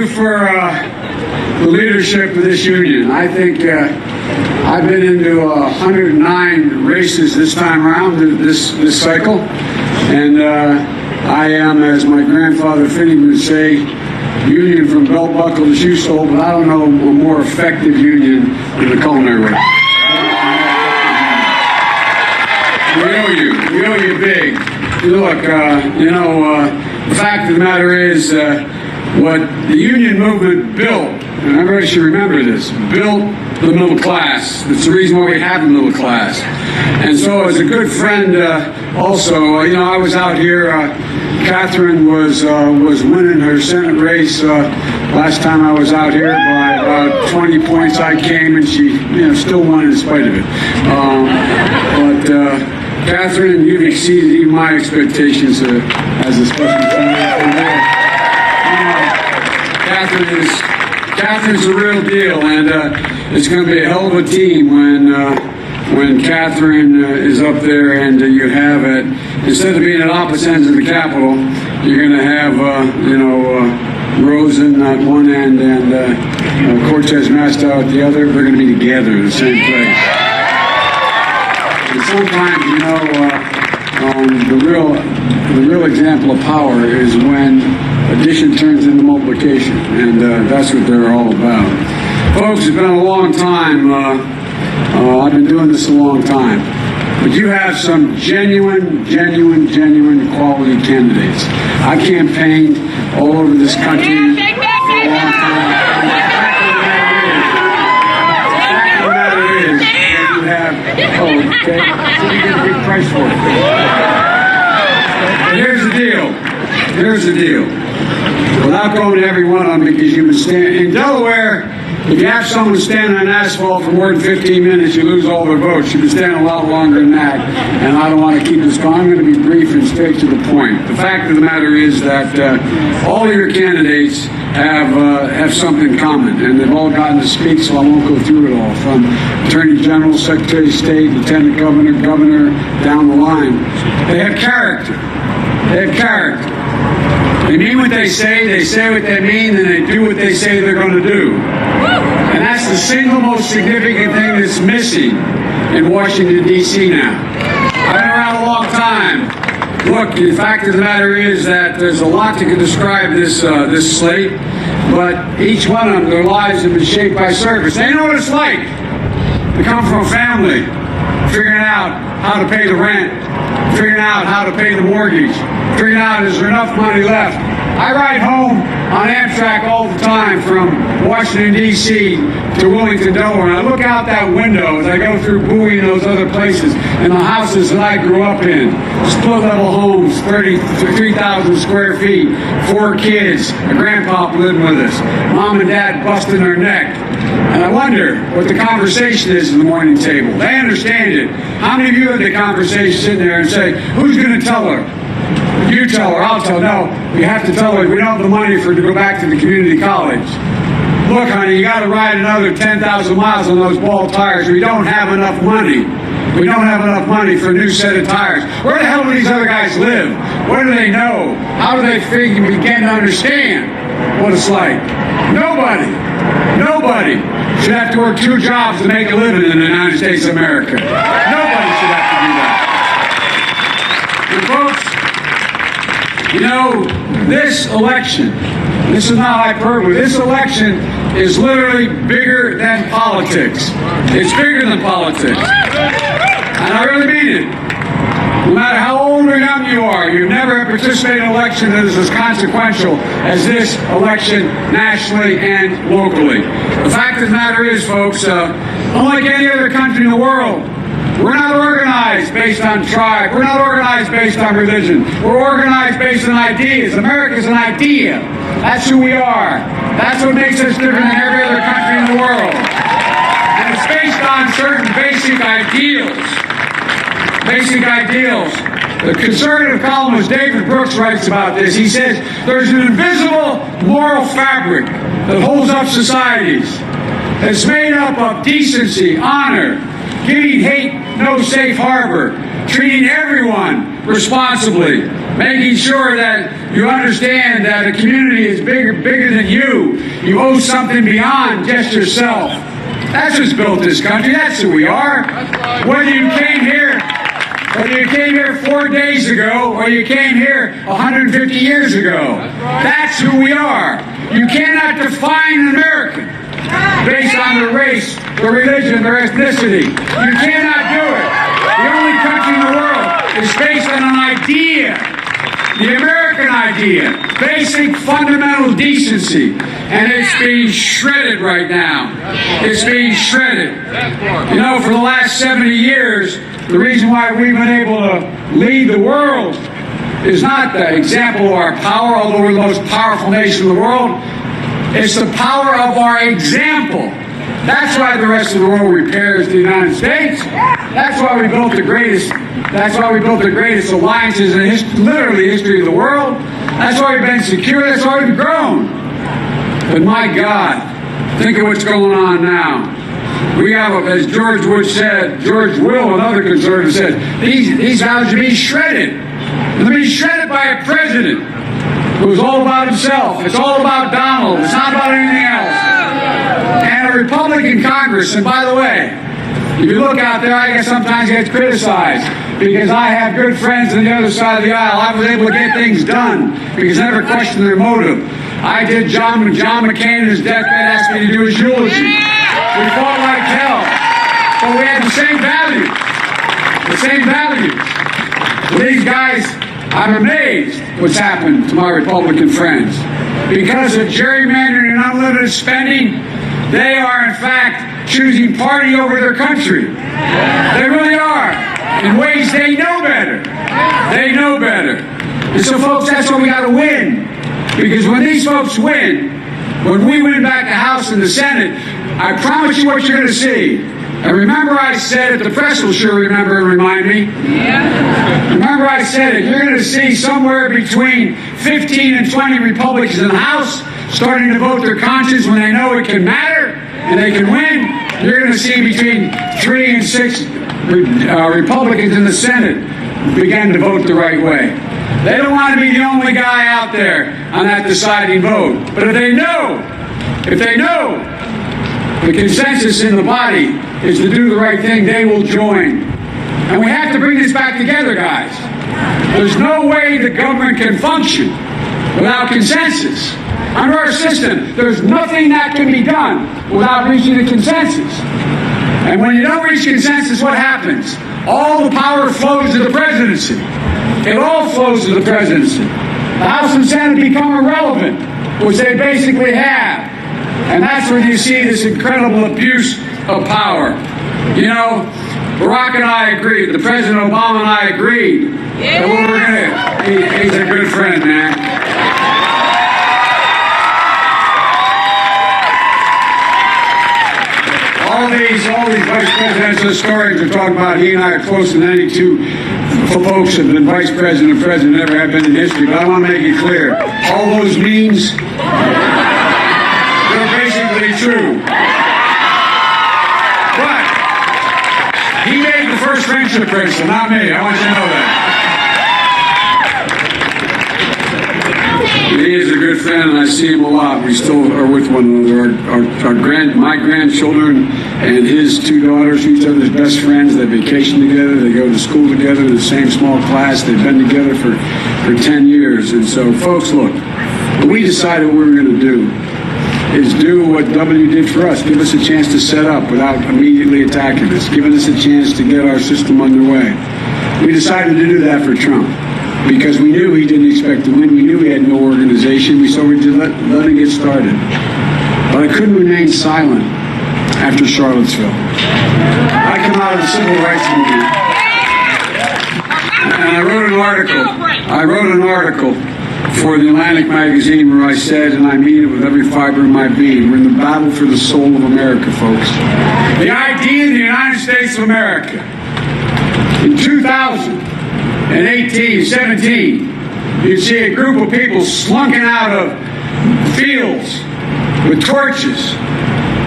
you for the leadership of this union. I think I've been into 109 races this time around, this cycle, and I am, as my grandfather Finney would say, union from belt buckle to shoe sole, but I don't know a more effective union than the culinary world. We owe you big. Look, the fact of the matter is, what the union movement built, and everybody should remember this, built the middle class. It's the reason why we have a middle class. And so as a good friend also, I was out here, Catherine was winning her Senate race last time I was out here by about 20 points. I came and she still won in spite of it. But Catherine, you've exceeded even my expectations as a special senator. Catherine's the real deal, and it's going to be a hell of a team when Catherine is up there, and you have it. Instead of being at opposite ends of the Capitol, you're going to have Rosen at one end and Cortez Masto at the other. They're going to be together in the same place. And sometimes, the real example of power is when addition turns into multiplication, and that's what they're all about. Folks, it's been a long time. I've been doing this a long time. But you have some genuine quality candidates. I campaigned all over this country for a long time. The fact of the matter is that you have, so you get a big price for it. But here's the deal. Without going to every one of them, because you've been standing in Delaware, if you have someone standing on asphalt for more than 15 minutes, you lose all their votes. You've been standing a lot longer than that, and I don't want to keep this going. I'm going to be brief and straight to the point. The fact of the matter is that all of your candidates have something common, and they've all gotten to speak, so I won't go through it all. From Attorney General, Secretary of State, Lieutenant Governor, Governor, down the line. They have character. They mean what they say what they mean, and they do what they say they're going to do. And that's the single most significant thing that's missing in Washington, D.C. now. I've been around a long time. Look, the fact of the matter is that there's a lot that can describe this slate, but each one of them, their lives have been shaped by service. They know what it's like to come from a family, figuring out how to pay the rent, figuring out how to pay the mortgage, figuring out is there enough money left. I ride home on Amtrak all the time from Washington, D.C. to Wilmington, Delaware, and I look out that window as I go through Bowie and those other places, and the houses that I grew up in, split-level homes, 3,000 square feet, 4 kids, a grandpa living with us, mom and dad busting their neck. And I wonder what the conversation is at the morning table. They understand it. How many of you had the conversation sitting there and say, who's going to tell her? You tell her, I'll tell her. No, we have to tell her we don't have the money for her to go back to the community college. Look, honey, you got to ride another 10,000 miles on those ball tires. We don't have enough money. We don't have enough money for a new set of tires. Where the hell do these other guys live? What do they know? How do they begin to understand what it's like? Nobody should have to work 2 jobs to make a living in the United States of America. Nobody should have to do that. And folks, this election, this is not hyperbole, this election is literally bigger than politics. It's bigger than politics. And I really mean it. No matter how old or young you are, you've never participated in an election that is as consequential as this election nationally and locally. The fact of the matter is, folks, unlike any other country in the world, we're not organized based on tribe. We're not organized based on religion. We're organized based on ideas. America's an idea. That's who we are. That's what makes us different than every other country in the world. And it's based on certain basic ideals. The conservative columnist David Brooks writes about this. He says, there's an invisible moral fabric that holds up societies. It's made up of decency, honor, giving hate no safe harbor, treating everyone responsibly, making sure that you understand that a community is bigger than you. You owe something beyond just yourself. That's what's built this country. That's who we are. Whether you came here 4 days ago or you came here 150 years ago, that's who we are. You cannot define an American based on their race, their religion, their ethnicity. You cannot do it. The only country in the world is based on an idea, the American idea, basic fundamental decency, and it's being shredded right now. It's being shredded. You know, for the last 70 years, the reason why we've been able to lead the world is not the example of our power, although we're the most powerful nation in the world. It's the power of our example. That's why the rest of the world repares the United States. That's why we built the greatest. That's why we built the greatest alliances in literally history of the world. That's why we've been secure. That's why we've grown. But my God, think of what's going on now. We have, as George Will and other conservatives said, these values are being shredded. And they're being shredded by a president who's all about himself. It's all about Donald. It's not about anything else. And a Republican Congress. And by the way, if you look out there, I guess sometimes it gets criticized because I have good friends on the other side of the aisle. I was able to get things done because I never questioned their motive. I did John McCain in his deathbed asked me to do his eulogy. We fought like hell, but we had the same values. The same values. These guys, I'm amazed what's happened to my Republican friends. Because of gerrymandering and unlimited spending, they are in fact choosing party over their country. They really are. In ways they know better. They know better. And so folks, that's why we got to win. Because when these folks win, when we win back the House and the Senate, I promise you what you're going to see. And remember I said it, the press will sure remember and remind me. Yeah. Remember I said it, you're going to see somewhere between 15 and 20 Republicans in the House starting to vote their conscience when they know it can matter and they can win. You're going to see between 3 and 6 Republicans in the Senate begin to vote the right way. They don't want to be the only guy out there on that deciding vote. But if they know the consensus in the body is to do the right thing, they will join. And we have to bring this back together, guys. There's no way the government can function without consensus. Under our system, there's nothing that can be done without reaching a consensus. And when you don't reach consensus, what happens? All the power flows to the presidency. It all flows to the presidency. The House and Senate become irrelevant, which they basically have. And that's where you see this incredible abuse of power. You know, Barack and I agreed, the President Obama and I agreed that we were going to, he's a good friend, man. All these vice presidential historians are talking about he and I are closer than any two folks that have been vice president or president ever have been in history. But I want to make it clear, all those memes, they're basically true. But he made the first friendship bracelet, not me. I want you to know that. He is a good friend, and I see him a lot. We still are with one another. My grandchildren and his two daughters, each other's best friends. They vacation together. They go to school together in the same small class. They've been together for 10 years. And so, folks, look, we decided what we were going to do is do what W did for us. Give us a chance to set up without immediately attacking us. Giving us a chance to get our system underway. We decided to do that for Trump. Because we knew he didn't expect to win. We knew he had no organization. So we just let it get started. But I couldn't remain silent after Charlottesville. I come out of the civil rights movement. And I wrote an article for the Atlantic magazine where I said, and I mean it with every fiber of my being, we're in the battle for the soul of America, folks. The idea of the United States of America. In 2018, 17, you'd see a group of people slunking out of fields with torches,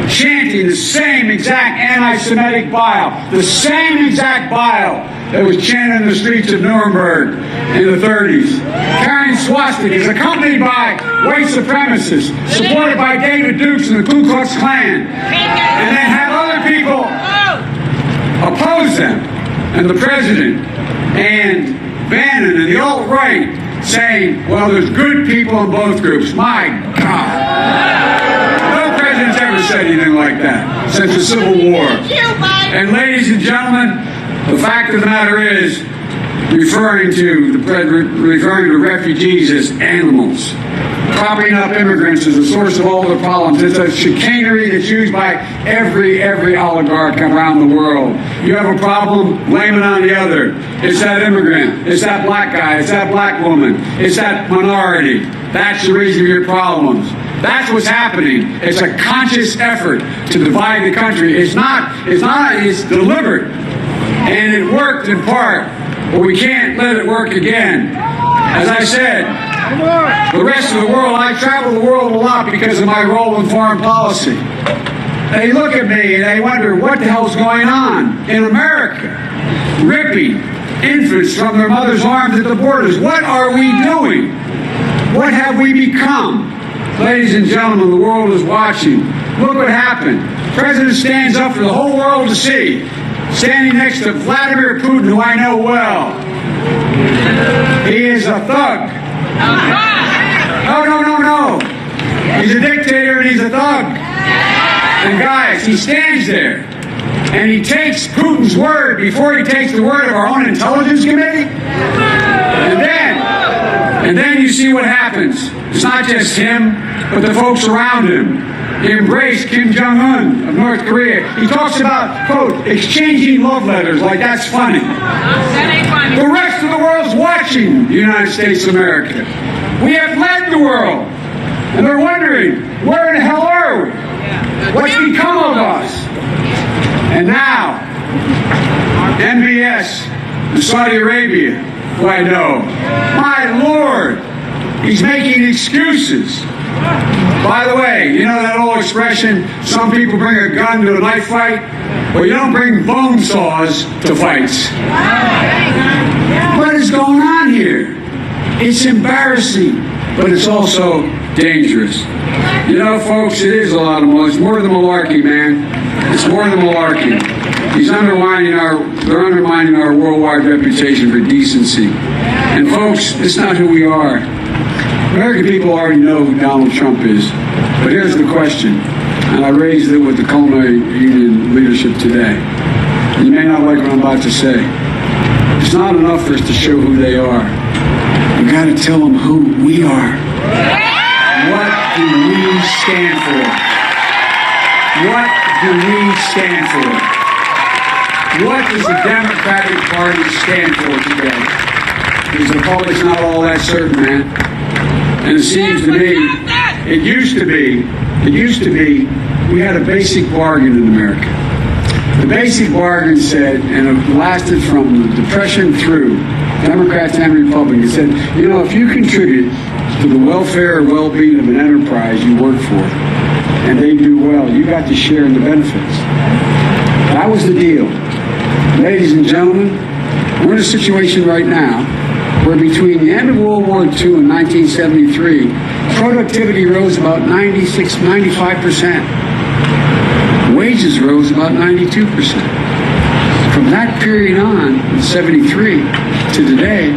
chanting chanting the same exact anti-Semitic bile, the same exact bile that was chanted in the streets of Nuremberg in the 30s, carrying swastikas, accompanied by white supremacists, supported by David Dukes and the Ku Klux Klan, and then have other people oppose them, and the president and Bannon and the alt-right saying, well, there's good people in both groups. My God. No president's ever said anything like that since the Civil War. And ladies and gentlemen, the fact of the matter is, referring to refugees as animals, propping up immigrants as the source of all the problems. It's a chicanery that's used by every oligarch around the world. You have a problem, blame it on the other. It's that immigrant, it's that black guy, it's that black woman, it's that minority. That's the reason for your problems. That's what's happening. It's a conscious effort to divide the country. It's deliberate. And it worked in part, but we can't let it work again. As I said, the rest of the world, I travel the world a lot because of my role in foreign policy. They look at me and they wonder what the hell's going on in America, ripping infants from their mother's arms at the borders. What are we doing? What have we become? Ladies and gentlemen, the world is watching. Look what happened. The president stands up for the whole world to see, standing next to Vladimir Putin, who I know well. He is a thug. No. He's a dictator and he's a thug. And guys, he stands there and he takes Putin's word before he takes the word of our own intelligence committee. And then you see what happens. It's not just him, but the folks around him. He embraced Kim Jong-un of North Korea. He talks about, quote, exchanging love letters like that's funny. That ain't funny. The rest of the world's watching the United States of America. We have led the world. And they're wondering, where in the hell are we? What's become of us? And now, MBS in Saudi Arabia, who I know, my Lord, he's making excuses. By the way, you know that old expression, some people bring a gun to a knife fight? Well, you don't bring bone saws to fights. What is going on here? It's embarrassing, but it's also dangerous. You know, folks, it is a lot of malarkey. It's more than malarkey, man. It's more than malarkey. They're undermining our worldwide reputation for decency. And folks, it's not who we are. American people already know who Donald Trump is. But here's the question, and I raised it with the culinary union leadership today. You may not like what I'm about to say. It's not enough for us to show who they are. We've got to tell them who we are. What do we stand for? What do we stand for? What does the Democratic Party stand for today? Because the public's not all that certain, man. And it seems to me, it used to be, we had a basic bargain in America. The basic bargain said, and it lasted from the Depression through, Democrats and Republicans, said, you know, if you contribute to the welfare or well-being of an enterprise you work for, and they do well, you got to share in the benefits. That was the deal. Ladies and gentlemen, we're in a situation right now where between the end of World War II and 1973, productivity rose about 95%. Wages rose about 92%. From that period on, in 73 to today,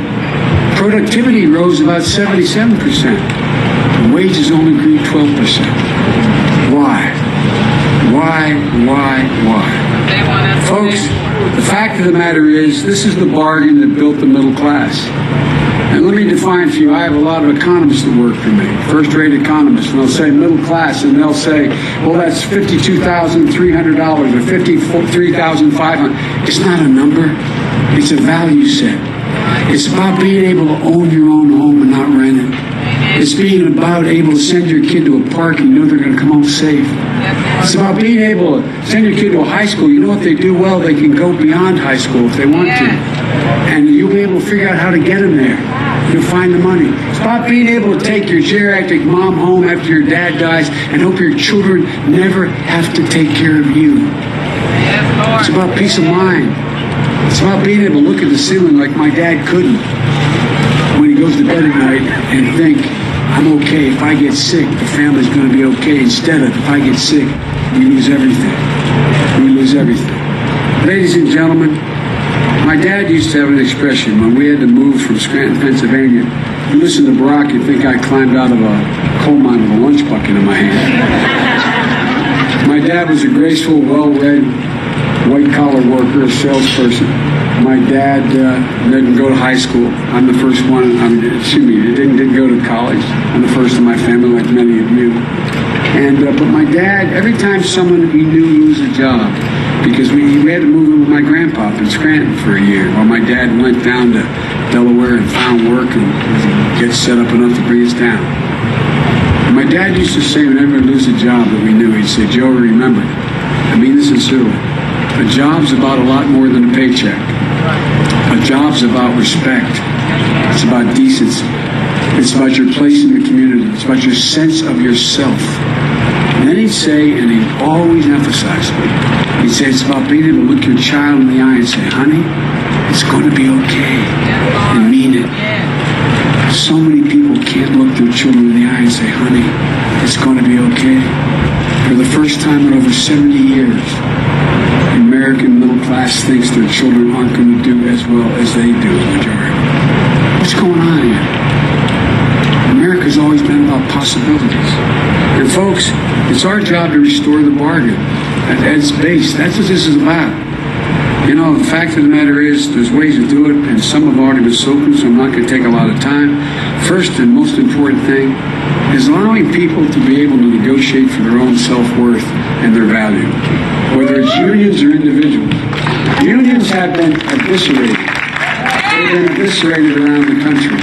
productivity rose about 77%. And wages only grew 12%. Why? Folks, the fact of the matter is, this is the bargain that built the middle class. And let me define for you, I have a lot of economists that work for me, first-rate economists, and they'll say middle class, and they'll say, well, that's $52,300 or $53,500. It's not a number, it's a value set. It's about being able to own your own home and not rent it. It's being about able to send your kid to a park and you know they're going to come home safe. It's about being able to send your kid to a high school. You know what they do well? They can go beyond high school if they want to. And you'll be able to figure out how to get them there. You'll find the money. It's about being able to take your geriatric mom home after your dad dies and hope your children never have to take care of you. It's about peace of mind. It's about being able to look at the ceiling like my dad couldn't when he goes to bed at night and think, I'm okay. If I get sick, the family's going to be okay. Instead of, if I get sick, we lose everything. We lose everything. Ladies and gentlemen, my dad used to have an expression when we had to move from Scranton, Pennsylvania. You listen to Barack, you'd think I climbed out of a coal mine with a lunch bucket in my hand. My dad was a graceful, well-read, white-collar worker, a salesperson. My dad didn't go to high school. I'm the first one. Didn't go to college. I'm the first in my family, like many of you. But my dad, every time someone he knew lose a job, because we had to move in with my grandpa in Scranton for a year, while my dad went down to Delaware and found work and get set up enough to bring us down. And my dad used to say whenever we lose a job that we knew, he'd say, Joe, remember, I mean this sincerely, a job's about a lot more than a paycheck. A job's about respect. It's about decency. It's about your place in the community. It's about your sense of yourself. And then he'd say, and he'd always emphasize it, he'd say it's about being able to look your child in the eye and say, honey, it's going to be okay, and mean it. So many people can't look their children in the eye and say, honey, it's going to be okay. For the first time in over 70 years, the American middle class thinks their children aren't going to do as well as they do, the majority. What's going on here? America's always been about possibilities. And folks, it's our job to restore the bargain at its base. That's what this is about. You know, the fact of the matter is, there's ways to do it, and some have already been spoken, so I'm not going to take a lot of time. First and most important thing is allowing people to be able to negotiate for their own self-worth and their value, whether it's unions or individuals. Unions have been eviscerated. They've been eviscerated around the country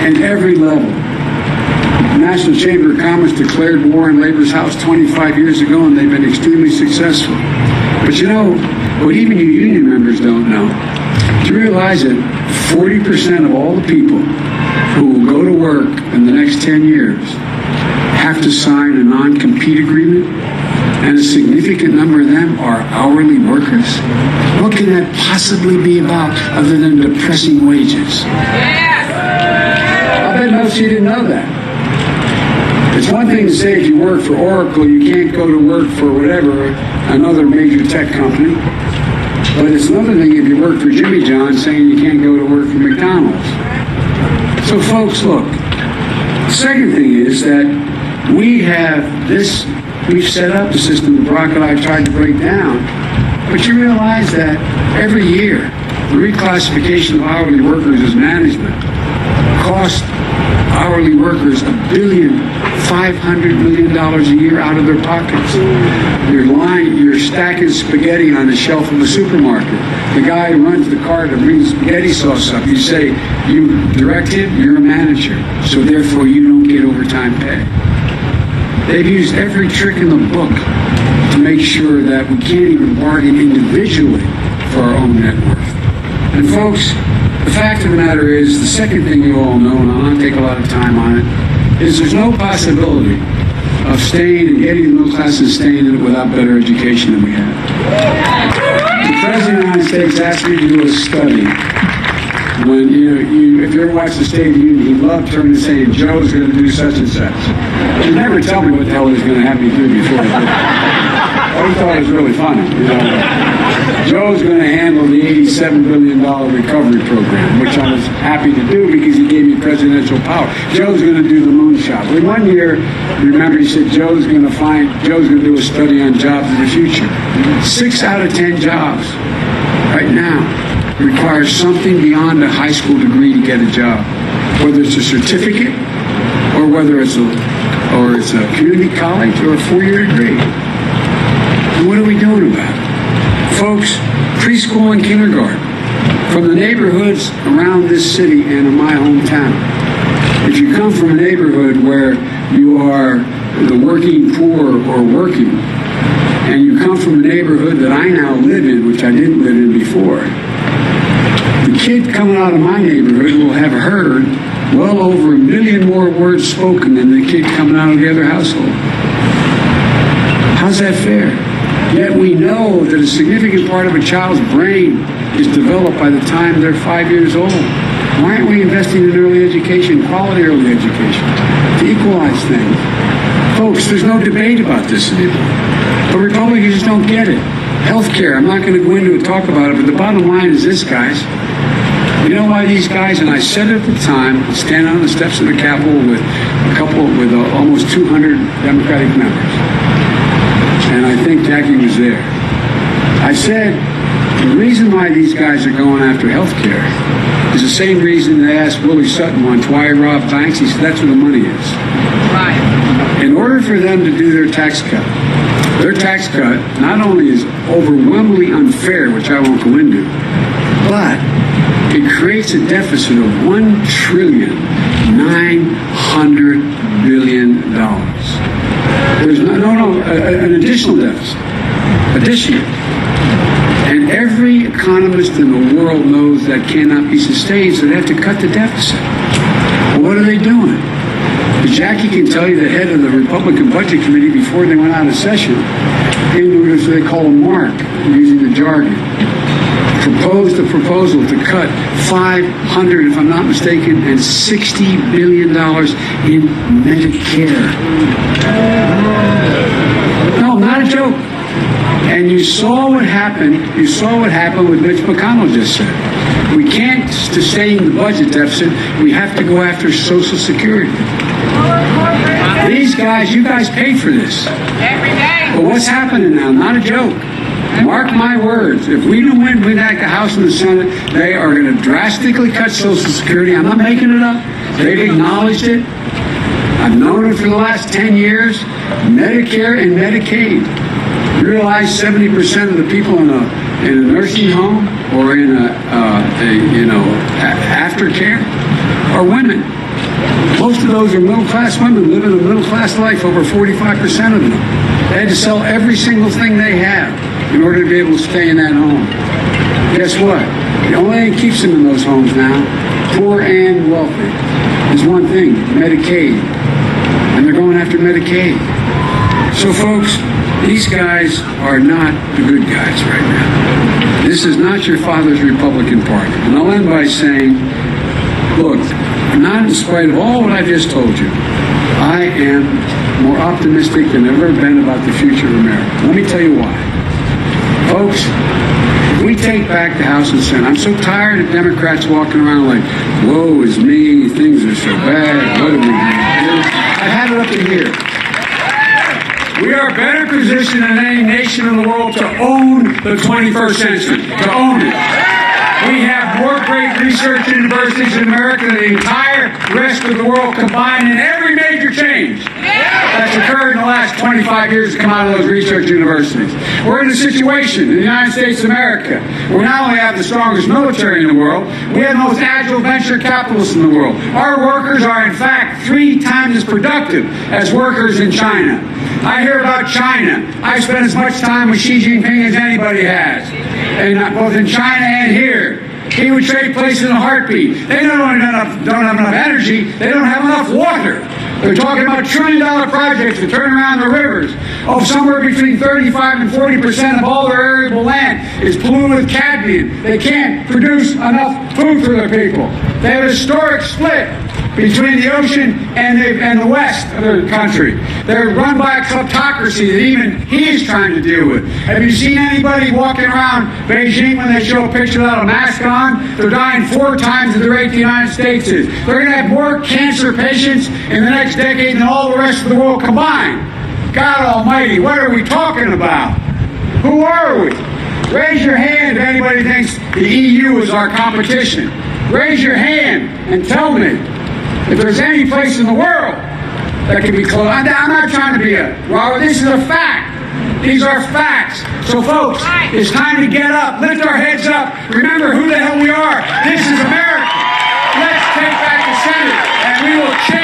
at every level. The National Chamber of Commerce declared war on labor's house 25 years ago, and they've been extremely successful. But you know, what even you union members don't know, do you realize that 40% of all the people who will go to work in the next 10 years have to sign a non-compete agreement, and a significant number of them are hourly workers? What can that possibly be about other than depressing wages? I bet most of you didn't know that. It's one thing to say if you work for Oracle, you can't go to work for whatever, another major tech company. But it's another thing if you work for Jimmy John saying you can't go to work for McDonald's. So folks, look, the second thing is that we've set up the system that Barack and I tried to break down, but you realize that every year, the reclassification of hourly workers as management costs hourly workers $1.5 billion a year out of their pockets. You're stacking spaghetti on the shelf of the supermarket. The guy who runs the cart and brings spaghetti sauce up, you say, you direct him, you're a manager, so therefore you don't get overtime pay. They've used every trick in the book to make sure that we can't even bargain individually for our own net worth. And folks, the fact of the matter is, the second thing you all know, and I'll not take a lot of time on it, is there's no possibility of staying and getting the middle class and staying in it without better education than we have. The President of the United States asked me to do a study. When if you ever watch the State of the Union, he loved turning and saying, Joe's going to do such and such. He'd never tell me what the hell he was going to have me do before he did it. I always thought it was really funny. Joe's going to handle the $87 billion recovery program, which I was happy to do because he gave me presidential power. Joe's going to do the moonshot. Well, one year, remember, he said Joe's going to do a study on jobs in the future. 6 out of 10 jobs right now requires something beyond a high school degree to get a job, whether it's a certificate or whether it's a community college or a 4-year degree. And what are we doing about it? Folks, preschool and kindergarten, from the neighborhoods around this city and in my hometown, if you come from a neighborhood where you are the working poor or working, and you come from a neighborhood that I now live in, which I didn't live in before, the kid coming out of my neighborhood will have heard well over 1 million more words spoken than the kid coming out of the other household. How's that fair? Yet we know that a significant part of a child's brain is developed by the time they're 5 years old. Why aren't we investing in early education, quality early education, to equalize things? Folks, there's no debate about this anymore. But Republicans just don't get it. Healthcare, I'm not going to go into and talk about it, but the bottom line is this, guys. You know why these guys, and I said it at the time, stand on the steps of the Capitol with almost 200 Democratic members. And I think Jackie was there. I said, the reason why these guys are going after health care is the same reason they asked Willie Sutton once why he robbed banks. He said, that's where the money is. Right. In order for them to do their tax cut not only is overwhelmingly unfair, which I won't go into, but it creates a deficit of $1.9 trillion. There's an additional deficit. Additional. And every economist in the world knows that cannot be sustained, so they have to cut the deficit. Well, what are they doing? Jackie can tell you the head of the Republican Budget Committee before they went out of session, into what they call a mark, using the jargon, proposed a proposal to cut $500, if I'm not mistaken, and $60 billion in Medicare. No, not a joke. And you saw what happened. You saw what happened with Mitch McConnell just said. We can't sustain the budget deficit. We have to go after Social Security. These guys, you guys paid for this. Every day. But what's happening now? Not a joke. Mark my words. If we do win back the House and the Senate, they are going to drastically cut Social Security. I'm not making it up. They've acknowledged it. I've known it for the last 10 years. Medicare and Medicaid. You realize 70% of the people in a nursing home or in aftercare are women. Most of those are middle-class women living a middle-class life, over 45% of them. They had to sell every single thing they have in order to be able to stay in that home. Guess what? The only thing that keeps them in those homes now, poor and wealthy, is one thing, Medicaid. And they're going after Medicaid. So, folks, these guys are not the good guys right now. This is not your father's Republican Party. And I'll end by saying, look, not in spite of all what I just told you, I am more optimistic than I've ever been about the future of America. Let me tell you why. Folks, if we take back the House and Senate, I'm so tired of Democrats walking around like, woe is me, things are so bad, what are we going to do? I had it up in here. We are better positioned than any nation in the world to own the 21st century, to own it. We have more great research universities in America than the entire rest of the world combined in every major change that's occurred in the last 25 years to come out of those research universities. We're in a situation in the United States of America where we not only have the strongest military in the world, we have the most agile venture capitalists in the world. Our workers are, in fact, 3 times as productive as workers in China. I hear about China. I spend as much time with Xi Jinping as anybody has, and both in China and here. He would trade places in a heartbeat. They don't have enough energy. They don't have enough water. They're talking about $1 trillion projects to turn around the rivers. Somewhere between 35 and 40% of all their arable land is polluted with cadmium. They can't produce enough food for their people. They have a historic split between the ocean and the west of the country. They're run by a kleptocracy that even he's trying to deal with. Have you seen anybody walking around Beijing when they show a picture without a mask on? They're dying 4 times at the rate the United States is. They're going to have more cancer patients in the next decade than all the rest of the world combined. God almighty, what are we talking about? Who are we? Raise your hand if anybody thinks the EU is our competition. Raise your hand and tell me if there's any place in the world that can be close. I'm not trying to be Robert, this is a fact. These are facts. So, folks, it's time to get up. Lift our heads up. Remember who the hell we are. This is America. Let's take back the Senate, and we will change.